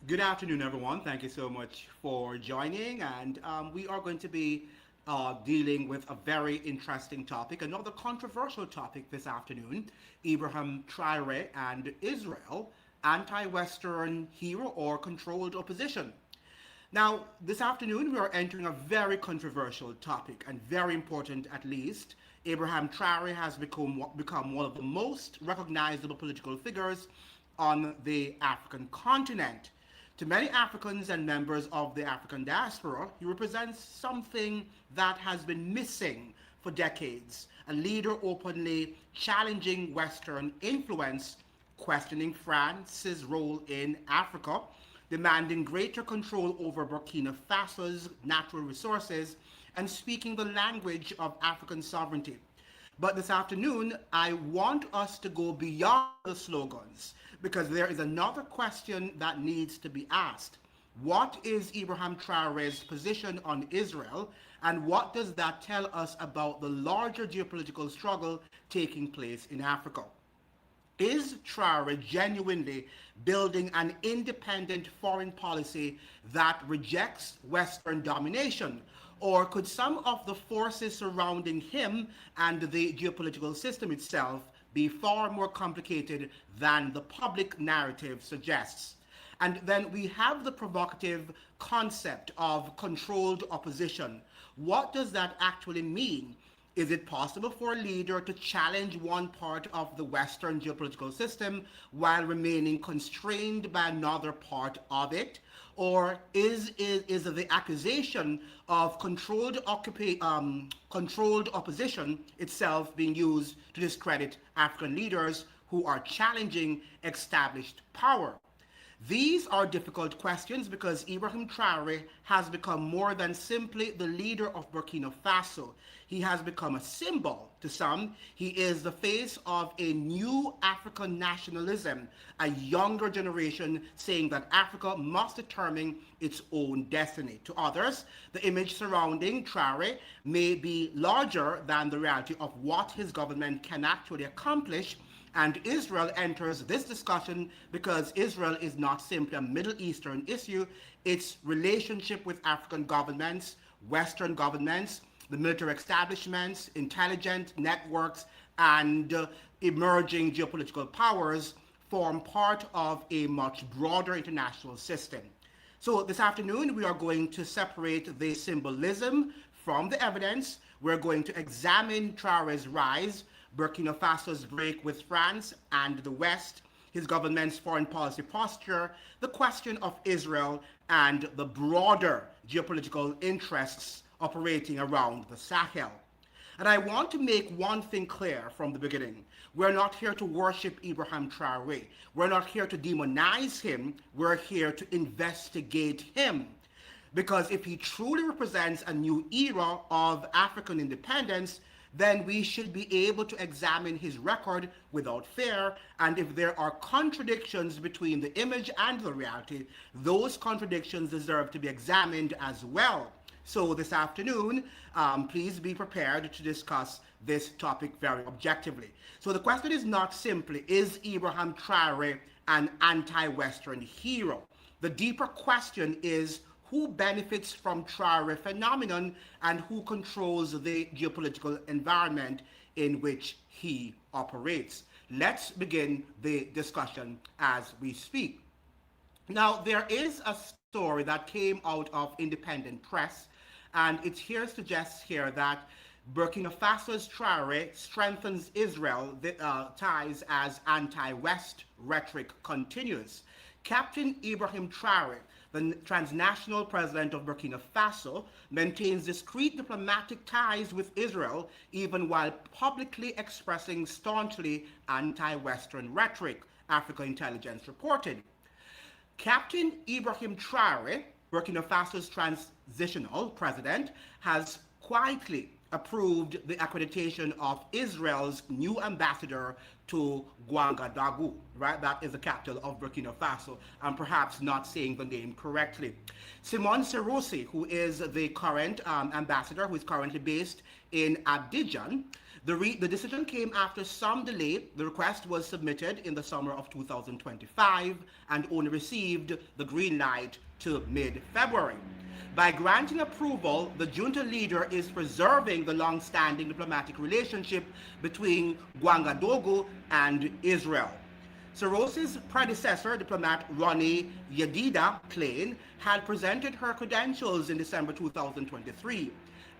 Good afternoon, everyone. Thank you so much for joining. And we are going to be dealing with a very interesting topic, another controversial topic this afternoon. Ibrahim Traoré and Israel, anti Western hero or controlled opposition. Now, this afternoon, we are entering a very controversial topic and very important at least. Ibrahim Traoré has become one of the most recognizable political figures on the African continent. To many Africans and members of the African diaspora, he represents something that has been missing for decades, a leader openly challenging Western influence, questioning France's role in Africa, demanding greater control over Burkina Faso's natural resources, and speaking the language of African sovereignty. But this afternoon, I want us to go beyond the slogans because there is another question that needs to be asked. What is Ibrahim Traoré's position on Israel, and what does that tell us about the larger geopolitical struggle taking place in Africa? Is Traore genuinely building an independent foreign policy that rejects Western domination? Or could some of the forces surrounding him and the geopolitical system itself be far more complicated than the public narrative suggests? And then we have the provocative concept of controlled opposition. What does that actually mean? Is it possible for a leader to challenge one part of the Western geopolitical system while remaining constrained by another part of it? Or is the accusation of controlled opposition itself being used to discredit African leaders who are challenging established power? These are difficult questions because Ibrahim Traoré has become more than simply the leader of Burkina Faso. He has become a symbol to some. He is the face of a new African nationalism, a younger generation saying that Africa must determine its own destiny. To others, the image surrounding Traoré may be larger than the reality of what his government can actually accomplish. And Israel enters this discussion because Israel is not simply a Middle Eastern issue, its relationship with African governments, Western governments, the military establishments, intelligence networks, and emerging geopolitical powers form part of a much broader international system. So this afternoon, we are going to separate the symbolism from the evidence. We're going to examine Traoré's rise, Burkina Faso's break with France and the West, his government's foreign policy posture, the question of Israel, and the broader geopolitical interests operating around the Sahel. And I want to make one thing clear from the beginning. We're not here to worship Ibrahim Traoré. We're not here to demonize him. We're here to investigate him. Because if he truly represents a new era of African independence, then we should be able to examine his record without fear. And if there are contradictions between the image and the reality, those contradictions deserve to be examined as well. So this afternoon, please be prepared to discuss this topic very objectively. So the question is not simply, is Ibrahim Traoré an anti-Western hero? The deeper question is, who benefits from Traore phenomenon and who controls the geopolitical environment in which he operates? Let's begin the discussion as we speak. Now, there is a story that came out of independent press, and it here suggests here that Burkina Faso's Traore strengthens Israel ties as anti-West rhetoric continues. Captain Ibrahim Traoré, the transnational president of Burkina Faso, maintains discreet diplomatic ties with Israel, even while publicly expressing staunchly anti-Western rhetoric, Africa Intelligence reported. Captain Ibrahim Traoré, Burkina Faso's transitional president, has quietly approved the accreditation of Israel's new ambassador to Ouagadougou, right? That is the capital of Burkina Faso. I'm perhaps not saying the name correctly. Simon Seroussi, who is the current ambassador, who is currently based in Abidjan, The decision came after some delay. The request was submitted in the summer of 2025 and only received the green light to mid-February. By granting approval, the junta leader is preserving the long-standing diplomatic relationship between Ouagadougou and Israel. Sorose's predecessor, diplomat Ronnie Yedida Klein, had presented her credentials in December 2023.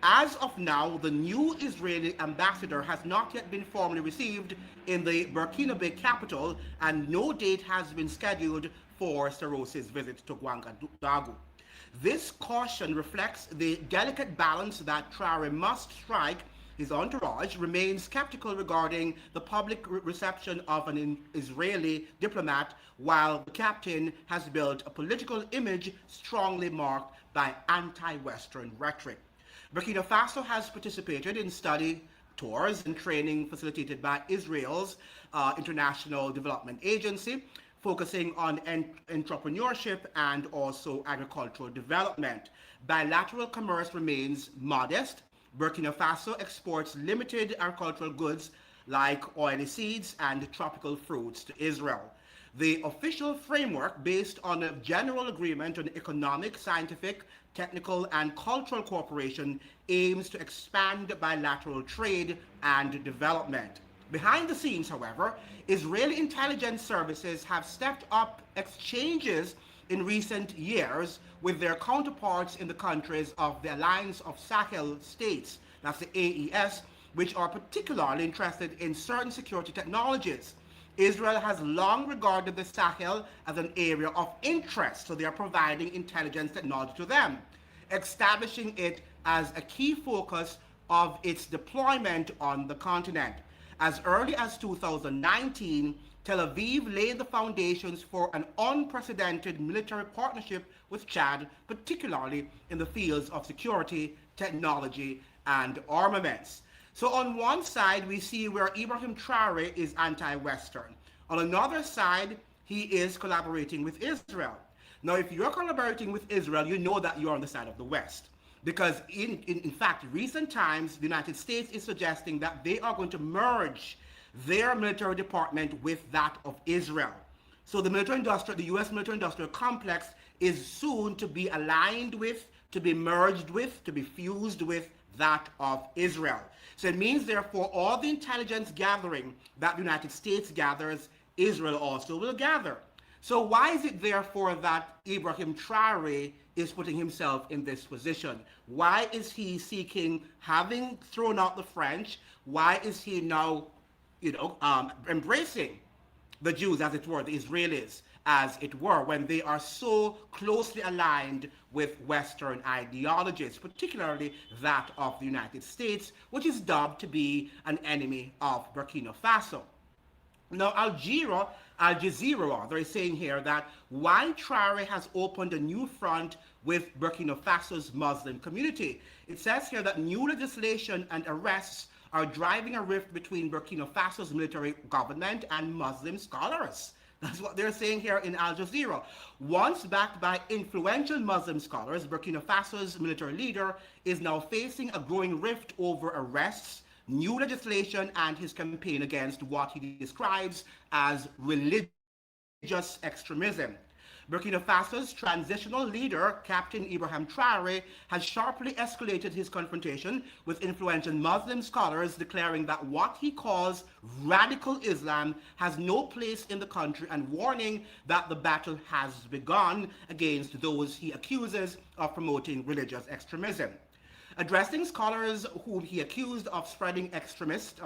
As of now, the new Israeli ambassador has not yet been formally received in the Burkinabe capital, and no date has been scheduled for Sorose's visit to Ouagadougou. This caution reflects the delicate balance that Traore must strike. His entourage remains skeptical regarding the public reception of an Israeli diplomat, while the captain has built a political image strongly marked by anti-Western rhetoric. Burkina Faso has participated in study tours and training facilitated by Israel's International Development Agency, focusing on entrepreneurship and also agricultural development. Bilateral commerce remains modest. Burkina Faso exports limited agricultural goods like oilseeds and tropical fruits to Israel. The official framework, based on a general agreement on economic, scientific, technical, and cultural cooperation, aims to expand bilateral trade and development. Behind the scenes, however, Israeli intelligence services have stepped up exchanges in recent years with their counterparts in the countries of the Alliance of Sahel States, that's the AES, which are particularly interested in certain security technologies. Israel has long regarded the Sahel as an area of interest, so they are providing intelligence technology to them, establishing it as a key focus of its deployment on the continent. As early as 2019, Tel Aviv laid the foundations for an unprecedented military partnership with Chad, particularly in the fields of security, technology, and armaments. So on one side, we see where Ibrahim Traoré is anti-Western. On another side, he is collaborating with Israel. Now, if you're collaborating with Israel, you know that you're on the side of the West. Because in fact, recent times, the United States is suggesting that they are going to merge their military department with that of Israel. So the U.S. military-industrial complex is soon to be aligned with, to be merged with, to be fused with that of Israel. So it means, therefore, all the intelligence gathering that the United States gathers, Israel also will gather. So why is it, therefore, that Ibrahim Traoré is putting himself in this position? Why is he seeking, having thrown out the French, why is he now, embracing the Jews, as it were, the Israelis, as it were, when they are so closely aligned with Western ideologies, particularly that of the United States, which is dubbed to be an enemy of Burkina Faso? Now, Al Jazeera, they're saying here that why Traore has opened a new front with Burkina Faso's Muslim community. It says here that new legislation and arrests are driving a rift between Burkina Faso's military government and Muslim scholars. That's what they're saying here in Al Jazeera. Once backed by influential Muslim scholars, Burkina Faso's military leader is now facing a growing rift over arrests, new legislation, and his campaign against what he describes as religious extremism. Burkina Faso's transitional leader, Captain Ibrahim Traoré, has sharply escalated his confrontation with influential Muslim scholars, declaring that what he calls radical Islam has no place in the country, and warning that the battle has begun against those he accuses of promoting religious extremism. Addressing scholars whom he accused of spreading extremist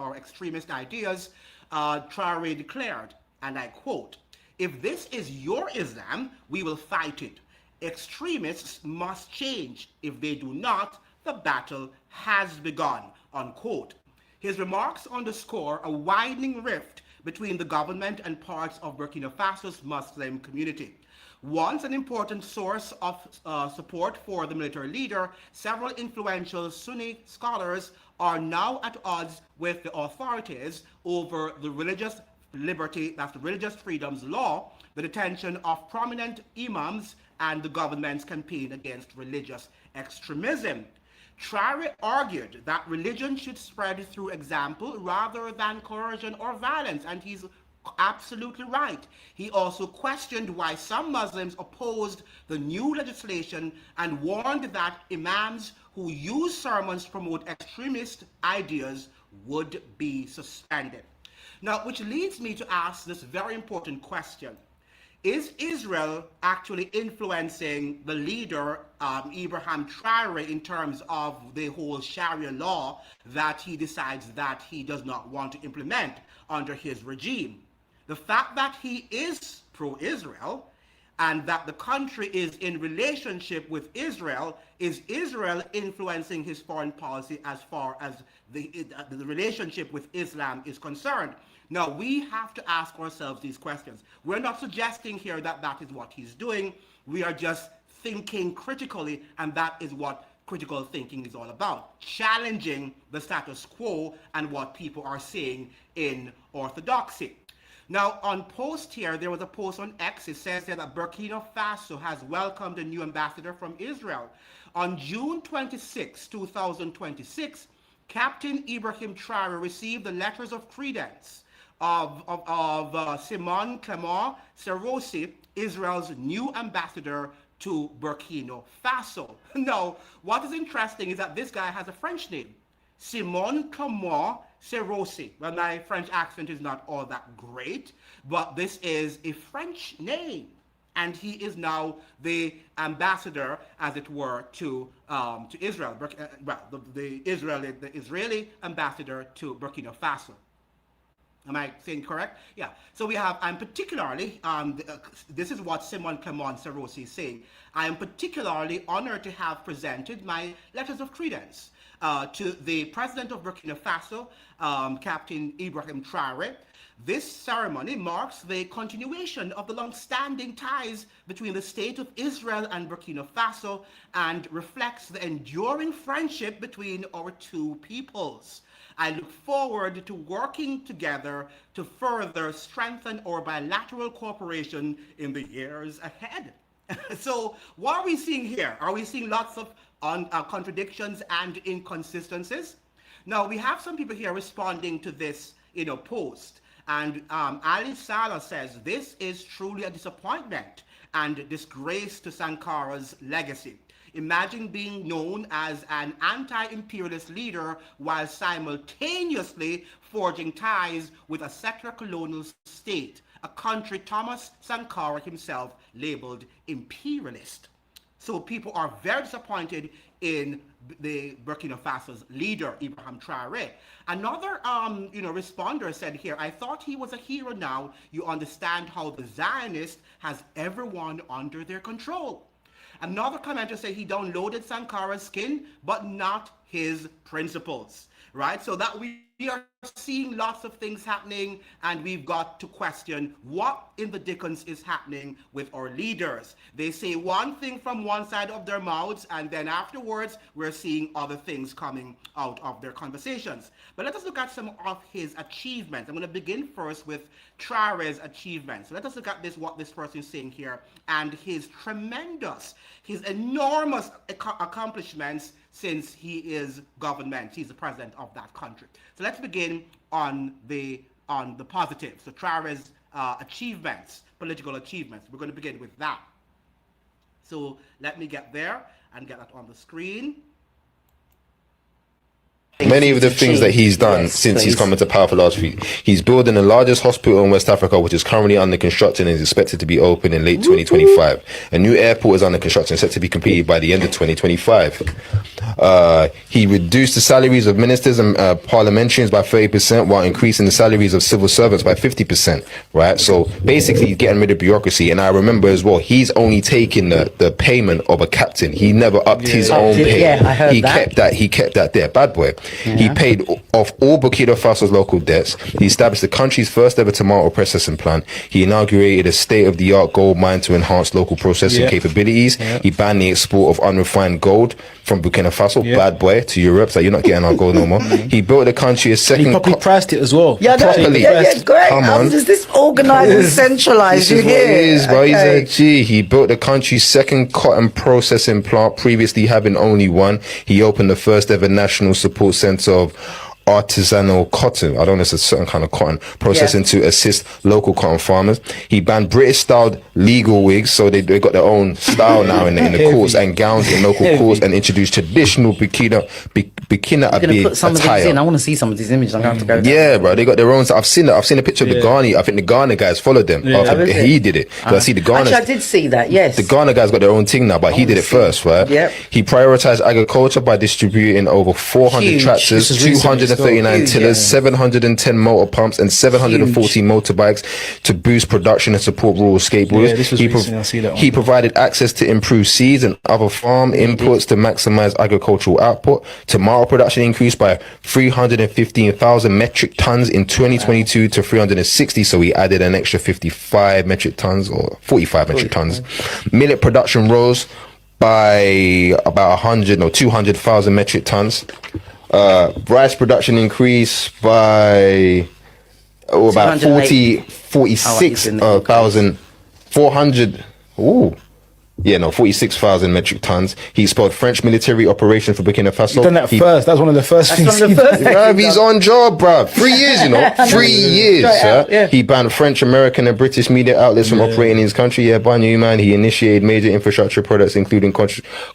ideas, Traoré declared, and I quote, "If this is your Islam, we will fight it. Extremists must change. If they do not, the battle has begun," unquote. His remarks underscore a widening rift between the government and parts of Burkina Faso's Muslim community. Once an important source of support for the military leader, several influential Sunni scholars are now at odds with the authorities over the religious liberty, that's the religious freedoms law, the detention of prominent imams, and the government's campaign against religious extremism. Traore argued that religion should spread through example rather than coercion or violence, and he's absolutely right. He also questioned why some Muslims opposed the new legislation and warned that imams who use sermons to promote extremist ideas would be suspended. Now, which leads me to ask this very important question. Is Israel actually influencing the leader, Ibrahim Traoré, in terms of the whole Sharia law that he decides that he does not want to implement under his regime? The fact that he is pro-Israel and that the country is in relationship with Israel, is Israel influencing his foreign policy as far as the relationship with Islam is concerned? Now, we have to ask ourselves these questions. We're not suggesting here that that is what he's doing. We are just thinking critically, and that is what critical thinking is all about. Challenging the status quo and what people are saying in orthodoxy. Now, on post here, there was a post on X. It says here that Burkina Faso has welcomed a new ambassador from Israel. On June 26, 2026, Captain Ibrahim Traoré received the letters of credence of Simon Clement Seroussi, Israel's new ambassador to Burkina Faso. Now, what is interesting is that this guy has a French name, Simon Clement Seroussi. Well, my French accent is not all that great, but this is a French name, and he is now the ambassador, as it were, to Israel. The Israeli ambassador to Burkina Faso. Am I saying correct? Yeah. So we have, I'm particularly, this is what Simon Clement Seroussi is saying, I am particularly honored to have presented my letters of credence to the president of Burkina Faso, Captain Ibrahim Traoré. This ceremony marks the continuation of the long-standing ties between the State of Israel and Burkina Faso and reflects the enduring friendship between our two peoples. I look forward to working together to further strengthen our bilateral cooperation in the years ahead. So what are we seeing here? Are we seeing lots of contradictions and inconsistencies? Now, we have some people here responding to this, post. And Ali Salah says, this is truly a disappointment and disgrace to Sankara's legacy. Imagine being known as an anti-imperialist leader while simultaneously forging ties with a secular colonial state, a country Thomas Sankara himself labeled imperialist. So people are very disappointed in the Burkina Faso's leader, Ibrahim Traoré. Another, responder said here, I thought he was a hero. Now you understand how the Zionist has everyone under their control. Another commenter said he downloaded Sankara's skin, but not his principles, right? So that we are seeing lots of things happening, and we've got to question what in the dickens is happening with our leaders. They say one thing from one side of their mouths, and then afterwards we're seeing other things coming out of their conversations. But let us look at some of his achievements. I'm going to begin first with Traoré's achievements. So let us look at what this person is saying here, and his enormous accomplishments since he is government. He's the president of that country. So let's begin on the positive. So Traoré's achievements, political achievements. We're going to begin with that. So let me get there and get that on the screen. Many of the things that he's done since he's come into power for last week. He's building the largest hospital in West Africa, which is currently under construction and is expected to be open in late 2025. A new airport is under construction, set to be completed by the end of 2025. He reduced the salaries of ministers and parliamentarians by 30% while increasing the salaries of civil servants by 50%, right? So basically he's getting rid of bureaucracy. And I remember as well, he's only taking the payment of a captain. He never upped his own pay. Yeah, I heard he kept that there. Bad boy. He paid off all Burkina Faso's local debts. He established the country's first ever tomato processing plant. He inaugurated a state-of-the-art gold mine to enhance local processing capabilities. He banned the export of unrefined gold from Burkina Faso, bad boy, to Europe. So you're not getting our gold no more. He built the country a second... He properly priced it as well. Yeah, properly. great. Come on. Is this organised and centralised? This is what it is, bro. He's a G. He built the country's second cotton processing plant, previously having only one. He opened the first ever national support centre of artisanal cotton. I don't know if it's a certain kind of cotton processing to assist local cotton farmers. He banned British-styled legal wigs, so they got their own style now in the courts, and gowns in local courts, and introduced traditional Burkina put some of these in. I want to see some of these images. I'm going to have to go. Yeah, bro, they got their own. I've seen a picture of the Ghana. I think the Ghana guys followed them. He did it. I see the Ghana. Actually, I did see that. Yes, the Ghana guys got their own thing now, but he did it first, right? Yep. He prioritized agriculture by distributing over 400 tractors, 239 tillers, 710 motor pumps, and 740 motorbikes to boost production and support rural skateboarders. This was recent, I see that one. He provided access to improved seeds and other farm inputs to maximize agricultural output. Tomato production increased by 315,000 metric tons in 2022 to 360, so he added an extra 55 metric tons or 45 metric tons. Millet production rose by about 200,000 metric tons. Rice production increased by about 46,000 metric tons. He spelled French military operation for Burkina Faso. He's done that first. That's one of the first things. He's on job, bruv. 3 years, 3 years. He banned French, American, and British media outlets from operating in his country. Man. He initiated major infrastructure projects, including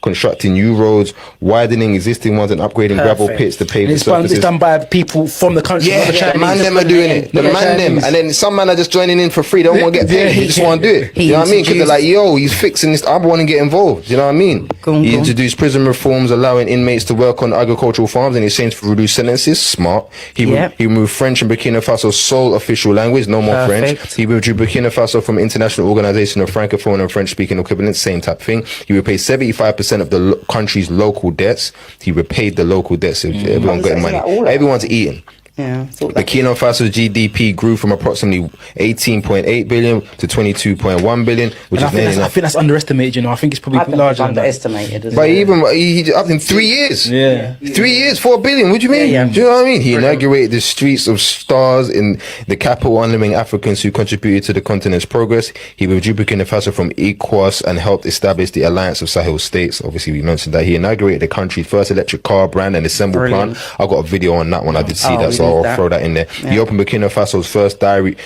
constructing new roads, widening existing ones, and upgrading gravel pits to pave the surfaces. It's done by people from the country. Yeah, the man them are doing it. The man them. And then some man are just joining in for free. They don't want to get paid. They just want to do it. You know what I mean? Because they're like, yo, he's fixing this. I want to get involved. You know what I mean? He introduced prison reforms, allowing inmates to work on agricultural farms in exchange for reduced sentences. Smart. He removed French and Burkina Faso's sole official language. No more French. He withdrew Burkina Faso from International Organization of Francophone and French-speaking equivalents. Same type thing. He repaid 75% of the country's local debts. He repaid the local debts. Everyone got money. Everyone's eating. Yeah, Burkina Faso's GDP grew from approximately 18.8 billion to 22.1 billion, which is nearly I think that's underestimated. I think it's probably larger than that. Underestimated. But he up in 3 years. 3 years, 4 billion. What do you mean? Do you know what I mean? He inaugurated the streets of stars in the capital, honoring Africans who contributed to the continent's progress. He withdrew Burkina Faso from ECOWAS and helped establish the Alliance of Sahel States. Obviously, we mentioned that. He inaugurated the country's first electric car brand and assembly plant. I got a video on that one. I did see that, so I'll throw that in there. He opened Burkina Faso's first dairy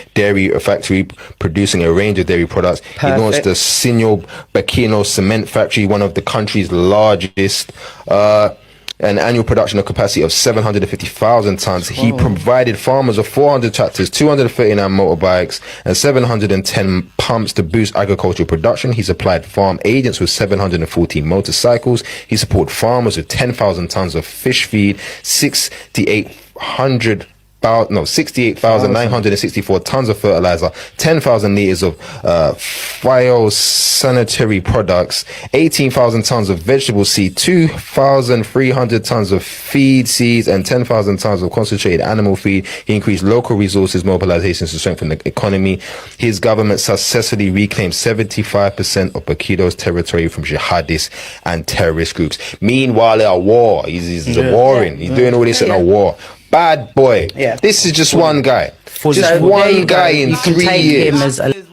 factory, producing a range of dairy products. He launched the Signo Burkina cement factory, one of the country's largest, an annual production of capacity of 750,000 tons. He provided farmers with 400 tractors, 239 motorbikes, and 710 pumps to boost agricultural production. He supplied farm agents with 714 motorcycles. He supported farmers with 10,000 tons of fish feed, 68,964 tons of fertilizer, 10,000 liters of phytosanitary products, 18,000 tons of vegetable seed, 2,300 tons of feed seeds, and 10,000 tons of concentrated animal feed. He increased local resources mobilizations to strengthen the economy. His government successfully reclaimed 75% of Burkina's territory from jihadists and terrorist groups. Meanwhile, at war, he's warring. He's doing all this in a war. Bad boy. This is just one guy. Just one guy in 3 years. That is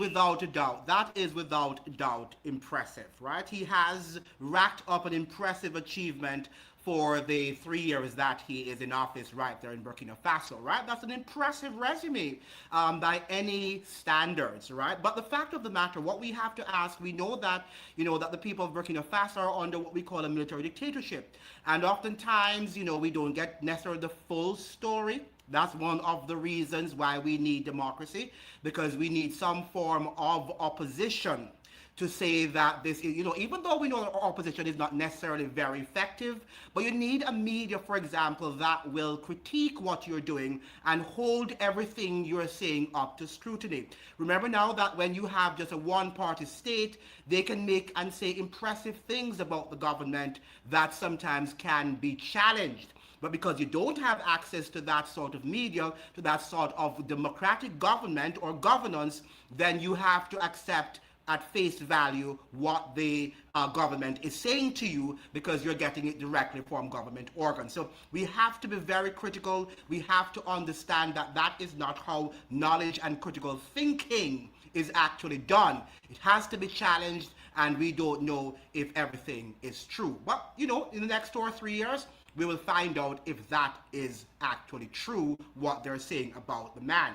without a doubt impressive, right? He has racked up an impressive achievement for the 3 years that he is in office right there in Burkina Faso, right? That's an impressive resume by any standards, right? But the fact of the matter, what we have to ask, we know that, that the people of Burkina Faso are under what we call a military dictatorship. And oftentimes, we don't get necessarily the full story. That's one of the reasons why we need democracy, because we need some form of opposition to say that this is, even though we know that our opposition is not necessarily very effective, but you need a media, for example, that will critique what you're doing and hold everything you're saying up to scrutiny. Remember now that when you have just a one-party state, they can make and say impressive things about the government that sometimes can be challenged. But because you don't have access to that sort of media, to that sort of democratic government or governance, then you have to accept at face value what the government is saying to you, because you're getting it directly from government organs. So we have to be very critical. We have to understand that that is not how knowledge and critical thinking is actually done. It has to be challenged, and we don't know if everything is true. But, in the next 2 or 3 years, we will find out if that is actually true, what they're saying about the man.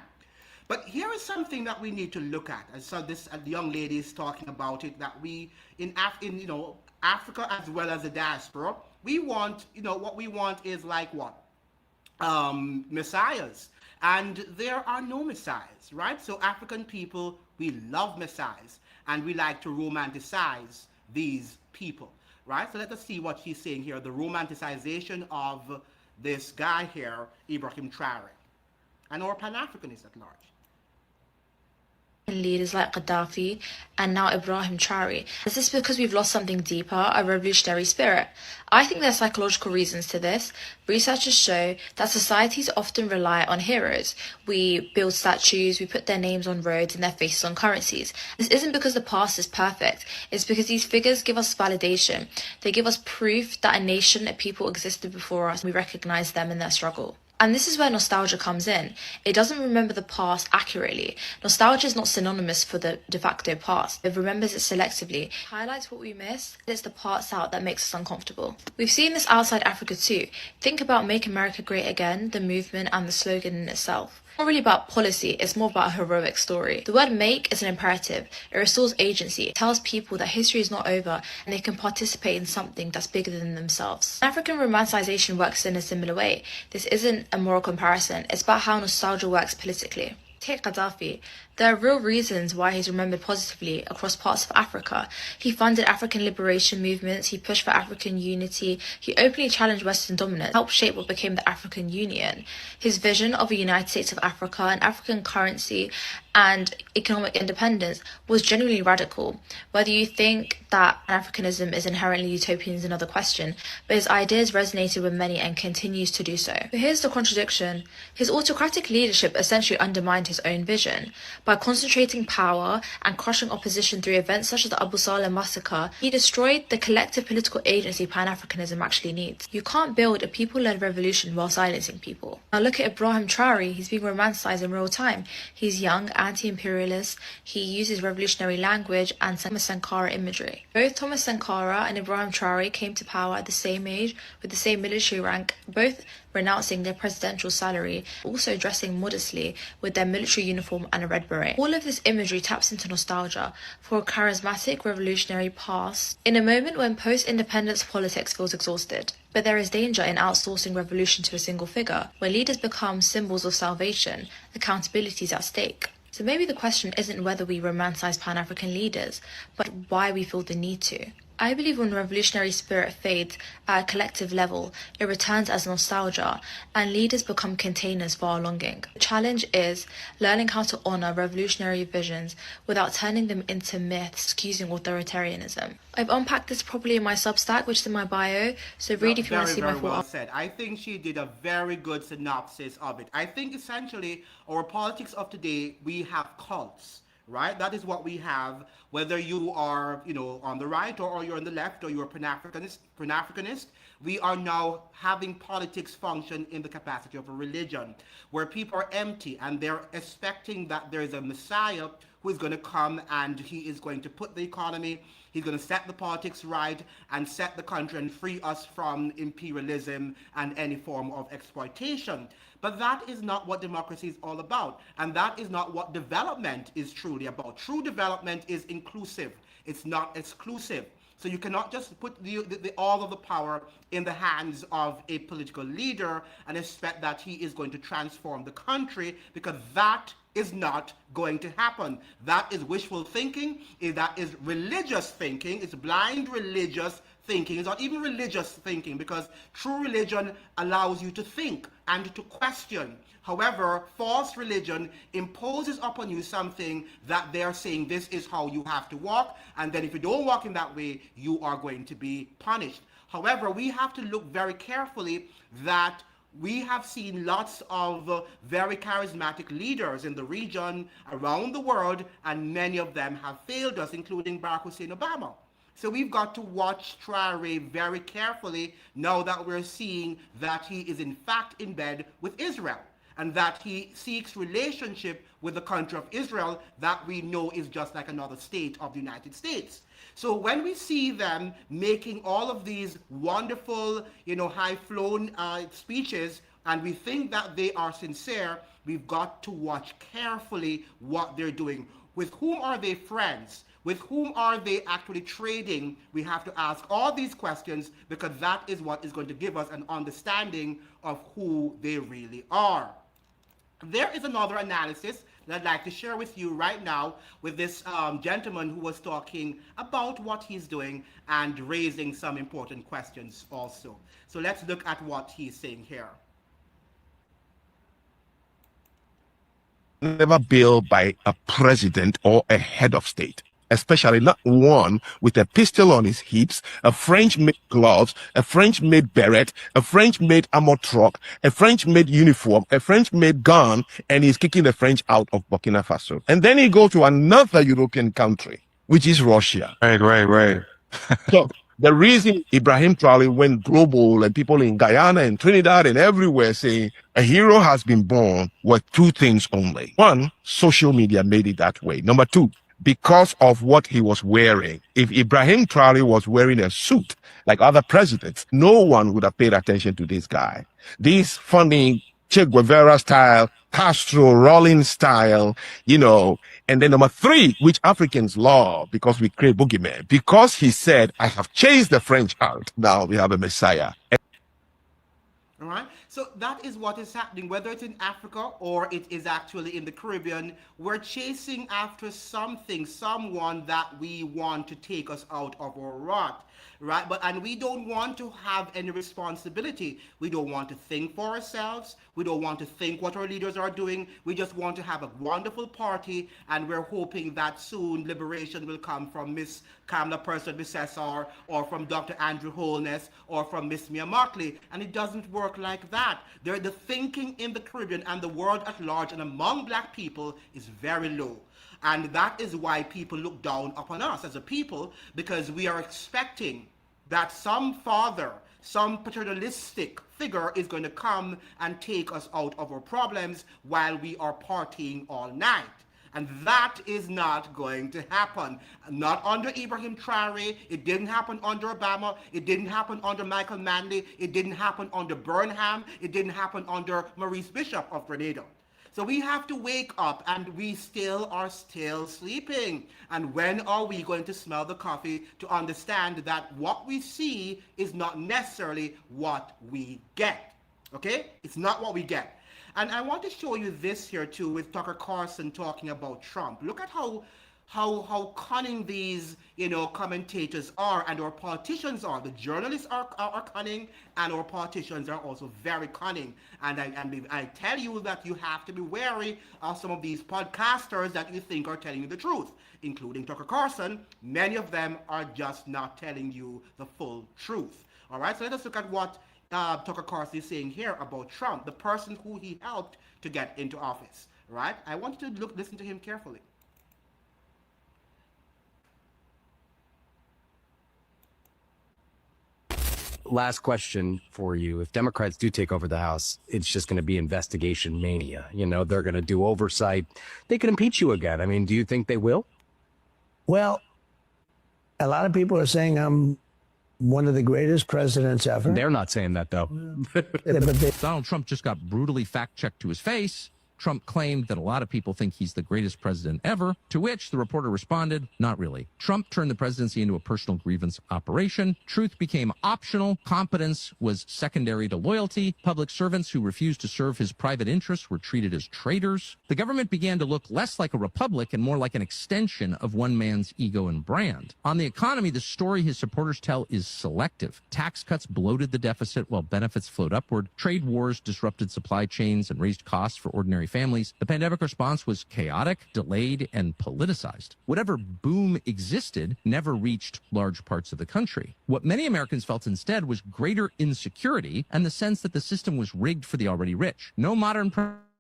But here is something that we need to look at. And so the young lady is talking about it, that we, in Africa as well as the diaspora, we want, what we want is like what? Messiahs. And there are no messiahs, right? So African people, we love messiahs, and we like to romanticize these people, right? So let us see what she's saying here, the romanticization of this guy here, Ibrahim Traoré, and our Pan-Africanists at large. Leaders like Gaddafi and now Ibrahim Traoré. Is this because we've lost something deeper, a revolutionary spirit? I think there are psychological reasons to this. Researchers show that societies often rely on heroes. We build statues, we put their names on roads and their faces on currencies. This isn't because the past is perfect, it's because these figures give us validation. They give us proof that a nation, a people existed before us, and we recognize them in their struggle. And this is where nostalgia comes in. It doesn't remember the past accurately. Nostalgia is not synonymous for the de facto past. It remembers it selectively. It highlights what we miss. It's the parts out that makes us uncomfortable. We've seen this outside Africa too. Think about Make America Great Again, the movement and the slogan in itself. It's not really about policy, it's more about a heroic story. The word make is an imperative. It restores agency. It tells people that history is not over and they can participate in something that's bigger than themselves. African romanticization works in a similar way. This isn't a moral comparison, it's about how nostalgia works politically. Take Gaddafi. There are real reasons why he's remembered positively across parts of Africa. He funded African liberation movements, he pushed for African unity, he openly challenged Western dominance, helped shape what became the African Union. His vision of a United States of Africa, an African currency, and economic independence was genuinely radical. Whether you think that Pan-Africanism is inherently utopian is another question, but his ideas resonated with many and continues to do so. But here's the contradiction. His autocratic leadership essentially undermined his own vision. By concentrating power and crushing opposition through events such as the Abu Saleh massacre, he destroyed the collective political agency Pan-Africanism actually needs. You can't build a people-led revolution while silencing people. Now look at Ibrahim Traoré. He's being romanticized in real time. He's young, anti-imperialist, he uses revolutionary language and Thomas Sankara imagery. Both Thomas Sankara and Ibrahim Traoré came to power at the same age, with the same military rank, both renouncing their presidential salary, also dressing modestly with their military uniform and a red beret. All of this imagery taps into nostalgia for a charismatic revolutionary past in a moment when post-independence politics feels exhausted. But there is danger in outsourcing revolution to a single figure, where leaders become symbols of salvation, accountability is at stake. So maybe the question isn't whether we romanticize Pan-African leaders, but why we feel the need to. I believe when revolutionary spirit fades at a collective level, it returns as nostalgia, and leaders become containers for our longing. The challenge is learning how to honor revolutionary visions without turning them into myths, excusing authoritarianism. I've unpacked this properly in my Substack, which is in my bio, so read if you want to see my full well said. I think she did a very good synopsis of it. I think essentially our politics of today, we have cults. Right? That is what we have, whether you are, on the right or you're on the left or you're Pan-Africanist, we are now having politics function in the capacity of a religion, where people are empty and they're expecting that there is a Messiah who is going to come and he is going to put the economy, he's going to set the politics right and set the country and free us from imperialism and any form of exploitation. But that is not what democracy is all about. And that is not what development is truly about. True development is inclusive. It's not exclusive. So you cannot just put all of the power in the hands of a political leader and expect that he is going to transform the country, because that is not going to happen. That is wishful thinking. That is religious thinking. It's blind religious thinking. It's not even religious thinking, because true religion allows you to think and to question. However, false religion imposes upon you something that they're saying this is how you have to walk, and then if you don't walk in that way, you are going to be punished. However, we have to look very carefully that we have seen lots of very charismatic leaders in the region, around the world, and many of them have failed us, including Barack Hussein Obama. So we've got to watch Traore very carefully now that we're seeing that he is in fact in bed with Israel, and that he seeks relationship with the country of Israel that we know is just like another state of the United States. So when we see them making all of these wonderful, high-flown speeches, and we think that they are sincere, we've got to watch carefully what they're doing. With whom are they friends? With whom are they actually trading? We have to ask all these questions, because that is what is going to give us an understanding of who they really are. There is another analysis that I'd like to share with you right now with this gentleman who was talking about what he's doing and raising some important questions also. So let's look at what he's saying here. Never built by a president or a head of state, especially not one with a pistol on his hips, a French-made gloves, a French-made beret, a French-made armor truck, a French-made uniform, a French-made gun, and he's kicking the French out of Burkina Faso. And then he goes to another European country, which is Russia. Right. So the reason Ibrahim Traoré went global and people in Guyana and Trinidad and everywhere saying a hero has been born were two things only. One, social media made it that way. Number two, because of what he was wearing. If Ibrahim Traoré was wearing a suit like other presidents, no one would have paid attention to this guy. This funny Che Guevara style, Castro rolling style, And then number three, which Africans love because we create boogeymen, because he said, I have chased the French out. Now we have a Messiah. All right. So that is what is happening, whether it's in Africa or it is actually in the Caribbean. We're chasing after something, someone that we want to take us out of our rut, right? And we don't want to have any responsibility. We don't want to think for ourselves. We don't want to think what our leaders are doing. We just want to have a wonderful party, and we're hoping that soon liberation will come from Miss Kamala Person-Bissessar, or from Dr. Andrew Holness, or from Miss Mia Mockley. And it doesn't work like that. The thinking in the Caribbean and the world at large and among black people is very low. And that is why people look down upon us as a people, because we are expecting that some father, some paternalistic figure is going to come and take us out of our problems while we are partying all night. And that is not going to happen. Not under Ibrahim Traoré. It didn't happen under Obama. It didn't happen under Michael Manley. It didn't happen under Burnham. It didn't happen under Maurice Bishop of Grenada. So we have to wake up, and we are still sleeping. And when are we going to smell the coffee to understand that what we see is not necessarily what we get? Okay? It's not what we get. And I want to show you this here too, with Tucker Carlson talking about Trump. Look at how cunning these commentators are, and our politicians are. The journalists are cunning, and our politicians are also very cunning. And I tell you that you have to be wary of some of these podcasters that you think are telling you the truth, including Tucker Carlson. Many of them are just not telling you the full truth. All right, so let us look at what Tucker Carlson is saying here about Trump, the person who he helped to get into office, right? I want you to listen to him carefully. Last question for you. If Democrats do take over the House, it's just going to be investigation mania. They're going to do oversight. They could impeach you again. I mean, do you think they will? Well, a lot of people are saying I'm one of the greatest presidents ever. They're not saying that, though. Donald Trump just got brutally fact-checked to his face. Trump claimed that a lot of people think he's the greatest president ever, to which the reporter responded, not really. Trump turned the presidency into a personal grievance operation. Truth became optional. Competence was secondary to loyalty. Public servants who refused to serve his private interests were treated as traitors. The government began to look less like a republic and more like an extension of one man's ego and brand. On the economy, the story his supporters tell is selective. Tax cuts bloated the deficit while benefits flowed upward. Trade wars disrupted supply chains and raised costs for ordinary families, the pandemic response was chaotic, delayed, and politicized. Whatever boom existed never reached large parts of the country. What many Americans felt instead was greater insecurity and the sense that the system was rigged for the already rich. No modern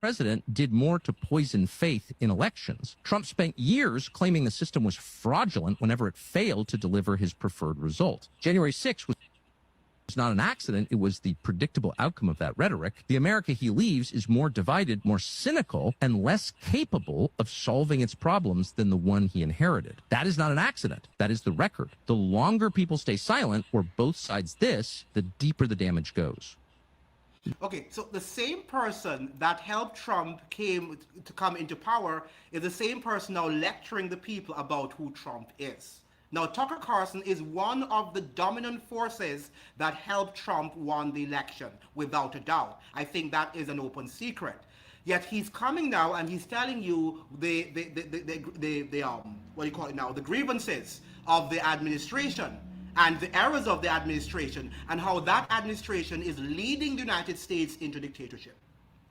president did more to poison faith in elections. Trump spent years claiming the system was fraudulent whenever it failed to deliver his preferred result. January 6th was not an accident. It was the predictable outcome of that rhetoric. The America he leaves is more divided, more cynical, and less capable of solving its problems than the one he inherited. That is not an accident. That is the record. The longer people stay silent, or both sides this, the deeper the damage goes. Okay, so the same person that helped Trump come into power is the same person now lecturing the people about who Trump is. Now, Tucker Carlson is one of the dominant forces that helped Trump win the election, without a doubt. I think that is an open secret. Yet he's coming now and he's telling you the what do you call it now, the grievances of the administration and the errors of the administration, and how that administration is leading the United States into dictatorship,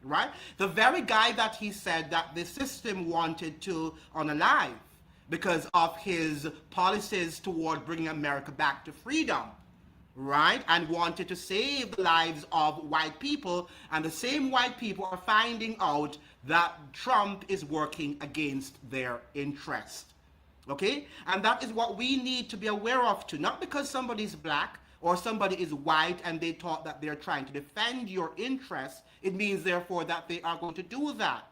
right? The very guy that he said that the system wanted to unalive because of his policies toward bringing America back to freedom, right? And wanted to save the lives of white people, and the same white people are finding out that Trump is working against their interest. Okay? And that is what we need to be aware of too. Not because somebody is black or somebody is white and they thought that they're trying to defend your interests, it means therefore that they are going to do that.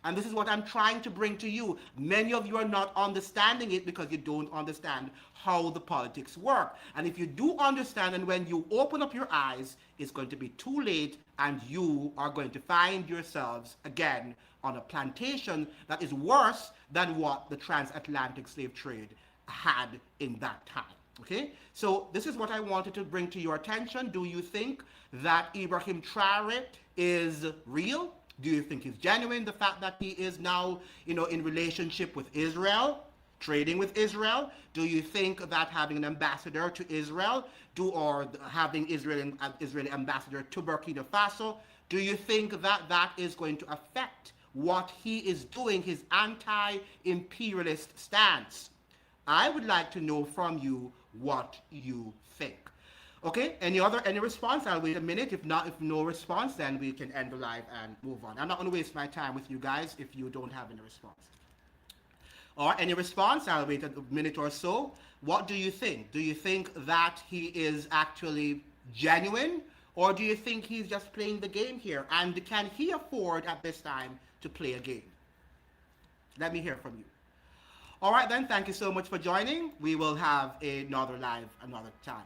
And this is what I'm trying to bring to you. Many of you are not understanding it because you don't understand how the politics work. And if you do understand, and when you open up your eyes, it's going to be too late, and you are going to find yourselves again on a plantation that is worse than what the transatlantic slave trade had in that time. Okay? So this is what I wanted to bring to your attention. Do you think that Ibrahim Traoré is real? Do you think he's genuine? The fact that he is now, in relationship with Israel, trading with Israel? Do you think that having an ambassador to Israel, or having Israeli ambassador to Burkina Faso, do you think that that is going to affect what he is doing, his anti-imperialist stance? I would like to know from you what you think. Okay, any response? I'll wait a minute. If no response, then we can end the live and move on. I'm not going to waste my time with you guys if you don't have any response. Or any response? I'll wait a minute or so. What do you think? Do you think that he is actually genuine, or do you think he's just playing the game here? And can he afford at this time to play a game? Let me hear from you. All right then, thank you so much for joining. We will have another live another time.